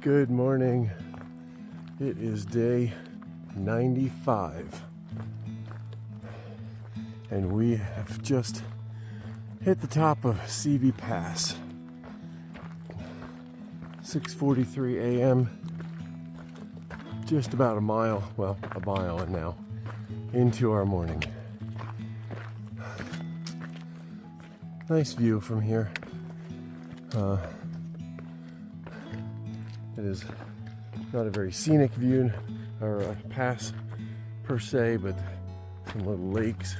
Good morning. It is day 95 and we have just hit the top of CV Pass. 6:43 a.m. Just about a mile and now into our morning. Nice view from here. It is not a very scenic view or a pass per se, but some little lakes.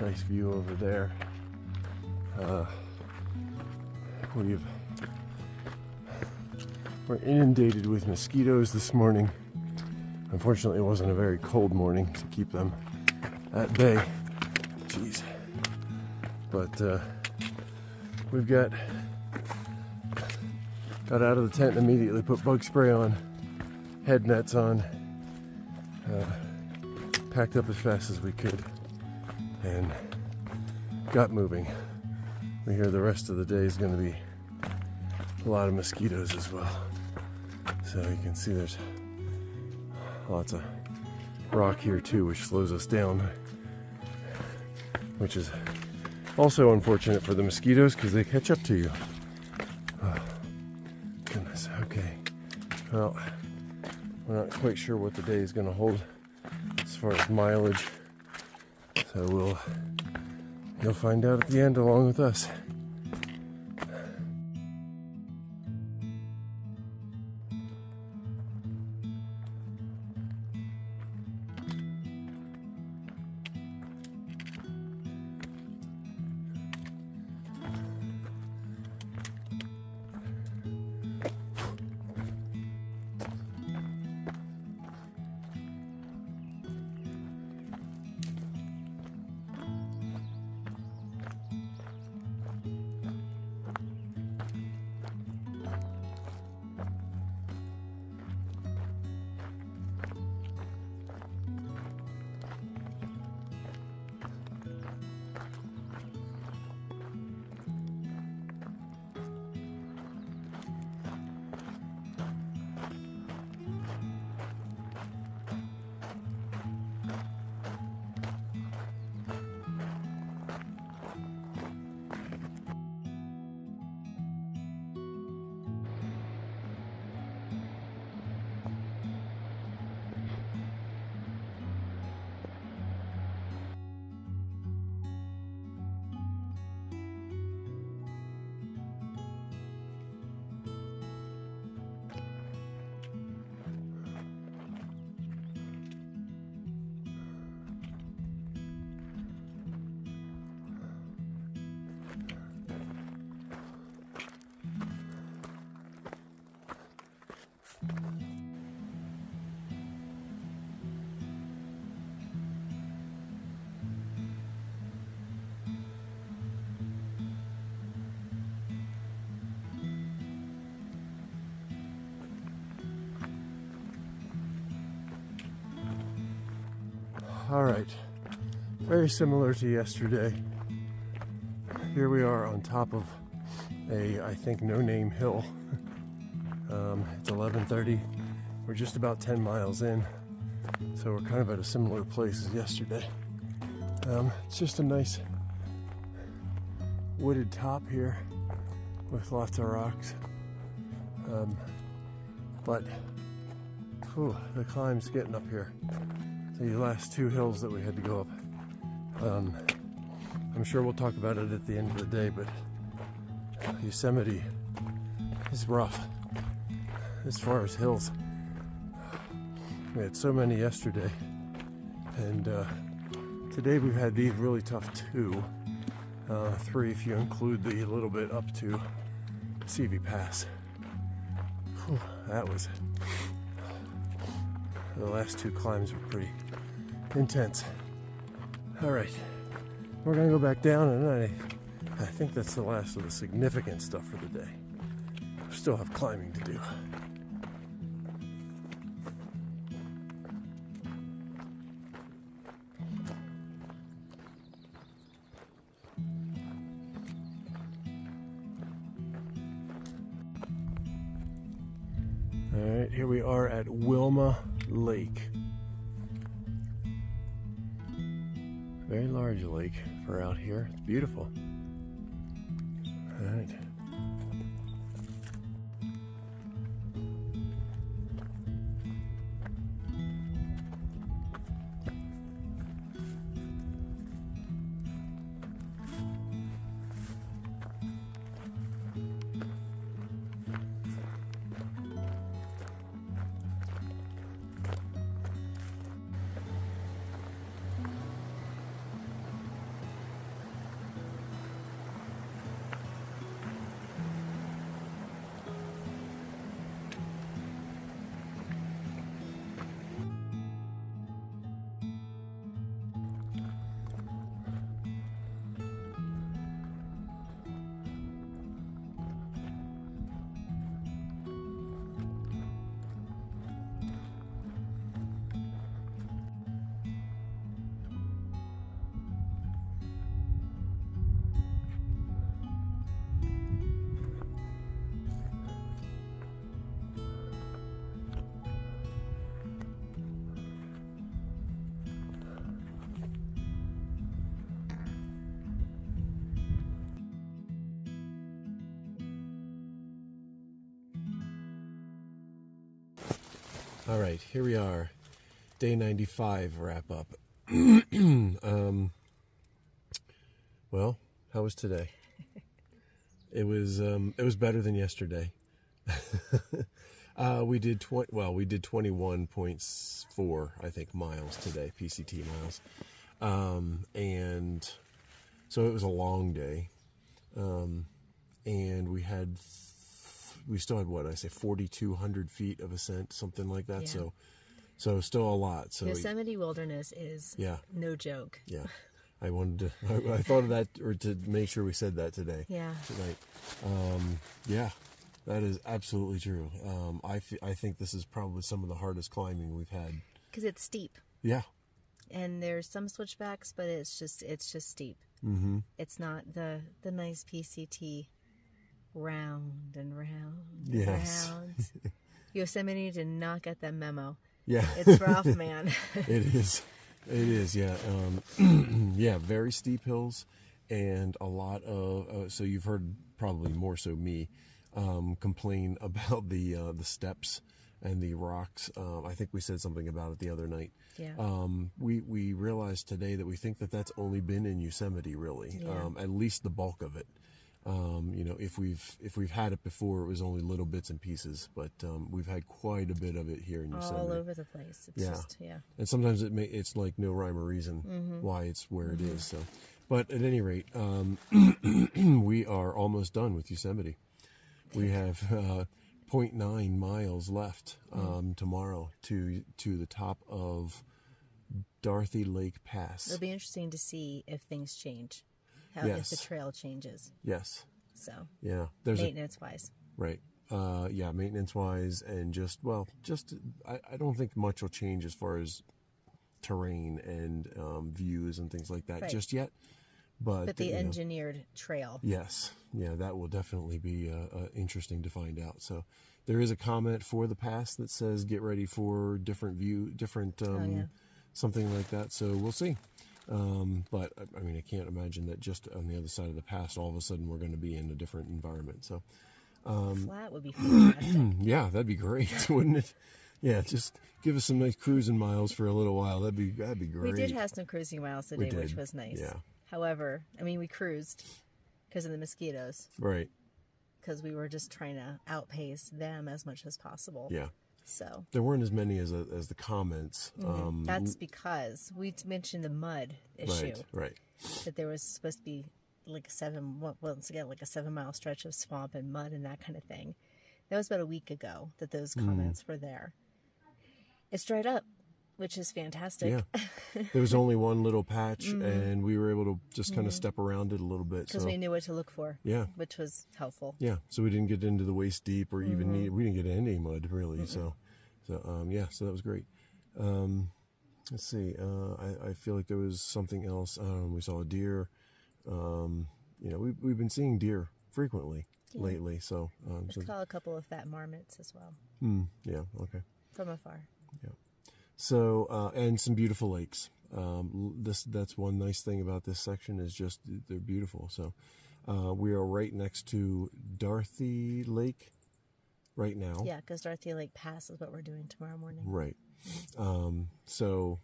Nice view over there. We're inundated with mosquitoes this morning. Unfortunately, it wasn't a very cold morning to keep them at bay. Jeez. But we've got out of the tent and immediately put bug spray on, head nets on, packed up as fast as we could, and got moving. We hear the rest of the day is going to be a lot of mosquitoes as well. So you can see there's lots of rock here too, which slows us down, which is also unfortunate for the mosquitoes because they catch up to you. Oh, goodness. Okay. Well, we're not quite sure what the day is going to hold as far as mileage, so you'll find out at the end along with us. All right, very similar to yesterday. Here we are on top of I think, no-name hill. It's 11:30. We're just about 10 miles in, so we're kind of at a similar place as yesterday. It's just a nice wooded top here with lots of rocks. But the climb's getting up here. The last two hills that we had to go up. I'm sure we'll talk about it at the end of the day, but Yosemite is rough as far as hills. We had so many yesterday, and today we've had these really tough too. 3 if you include the little bit up to CV Pass. Whew, that was... The last 2 climbs were pretty intense. All right, we're gonna go back down, and I think that's the last of the significant stuff for the day. We still have climbing to do. All right, here we are at Wilma Lake. Very large lake for out here. It's beautiful. All right. All right, here we are, day 95 wrap up. Well, how was today? It was better than yesterday. We did 21.4, I think, miles today, PCT miles, and so it was a long day, and we still had, what I say, 4,200 feet of ascent, something like that. Yeah. So still a lot. So Yosemite Wilderness is no joke. Yeah, I wanted to. I thought of that, or to make sure we said that today. Yeah. Tonight. Yeah, that is absolutely true. I think this is probably some of the hardest climbing we've had. Because it's steep. Yeah. And there's some switchbacks, but it's just steep. Mm-hmm. It's not the nice PCT. Round and round and yes. round. Yosemite did not get that memo. Yeah. It's rough, man. It is, yeah. Yeah, very steep hills and a lot of, so you've heard probably more so me, complain about the steps and the rocks. I think we said something about it the other night. Yeah. We realized today that we think that that's only been in Yosemite, really, at least the bulk of it. If we've had it before, it was only little bits and pieces, but we've had quite a bit of it here in Yosemite. All over the place. It's just. And sometimes it's like no rhyme or reason why it's where it is. So, but at any rate, we are almost done with Yosemite. We have 0.9 miles left tomorrow to the top of Dorothy Lake Pass. It'll be interesting to see if things change. If the trail changes. Yes. So. Yeah. Maintenance-wise. Right. Maintenance-wise, and I don't think much will change as far as terrain and views and things like that just yet. But the engineered trail. Yes. Yeah, that will definitely be interesting to find out. So there is a comment for the pass that says get ready for different something like that. So we'll see. But I mean, I can't imagine that just on the other side of the pass, all of a sudden we're going to be in a different environment. So, flat would be fantastic. Yeah, that'd be great, wouldn't it? Yeah, just give us some nice cruising miles for a little while. That'd be great. We did have some cruising miles today, which was nice. Yeah. However, I mean, we cruised because of the mosquitoes. Right. Because we were just trying to outpace them as much as possible. Yeah. So there weren't as many as the comments. That's because we mentioned the mud issue. Right. That there was supposed to be like a 7-mile stretch of swamp and mud and that kind of thing. That was about a week ago that those comments were there. It's dried up, which is fantastic. Yeah. There was only one little patch, and we were able to just kind of step around it a little bit. Because we knew what to look for. Yeah. Which was helpful. Yeah. So we didn't get into the waist deep or even we didn't get any mud, really. So that was great. Let's see. I feel like there was something else. We saw a deer. We've been seeing deer frequently. lately. So, Just call a couple of fat marmots as well. Yeah, okay. From afar. Yeah. So, and some beautiful lakes. That's one nice thing about this section is just they're beautiful. So, we are right next to Dorothy Lake right now. Yeah, because Dorothy Lake Pass is what we're doing tomorrow morning. Right. So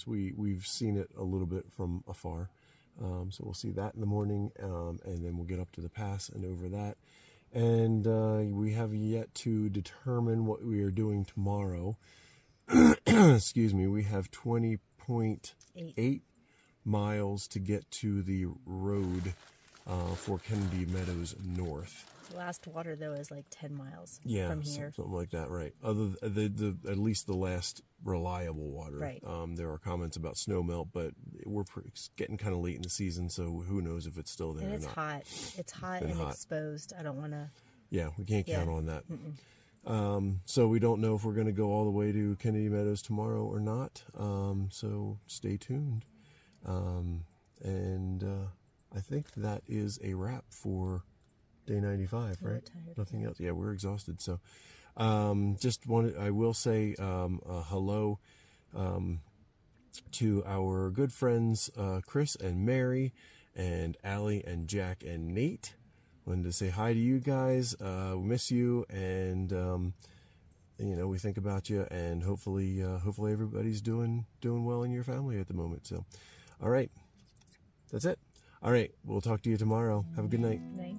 we've seen it a little bit from afar. So we'll see that in the morning, and then we'll get up to the pass and over that. And we have yet to determine what we are doing tomorrow. Excuse me. We have 20.8 miles to get to the road for Kennedy Meadows North. The last water, though, is like 10 miles Yeah, from here. something like that, right. At least the last reliable water. Right. There are comments about snow melt, but it's getting kind of late in the season, so who knows if it's still there And or it's not. hot. It's hot and exposed. I don't want to... Yeah, we can't count on that. So we don't know if we're going to go all the way to Kennedy Meadows tomorrow or not. So stay tuned. And I think that is a wrap for day 95, right? Tired, Nothing else. Yeah, we're exhausted. So I will say hello to our good friends Chris and Mary and Allie and Jack and Nate. Wanted to say hi to you guys. We miss you, and we think about you, and hopefully everybody's doing well in your family at the moment. So, all right, that's it. All right, we'll talk to you tomorrow. Have a good night. Night.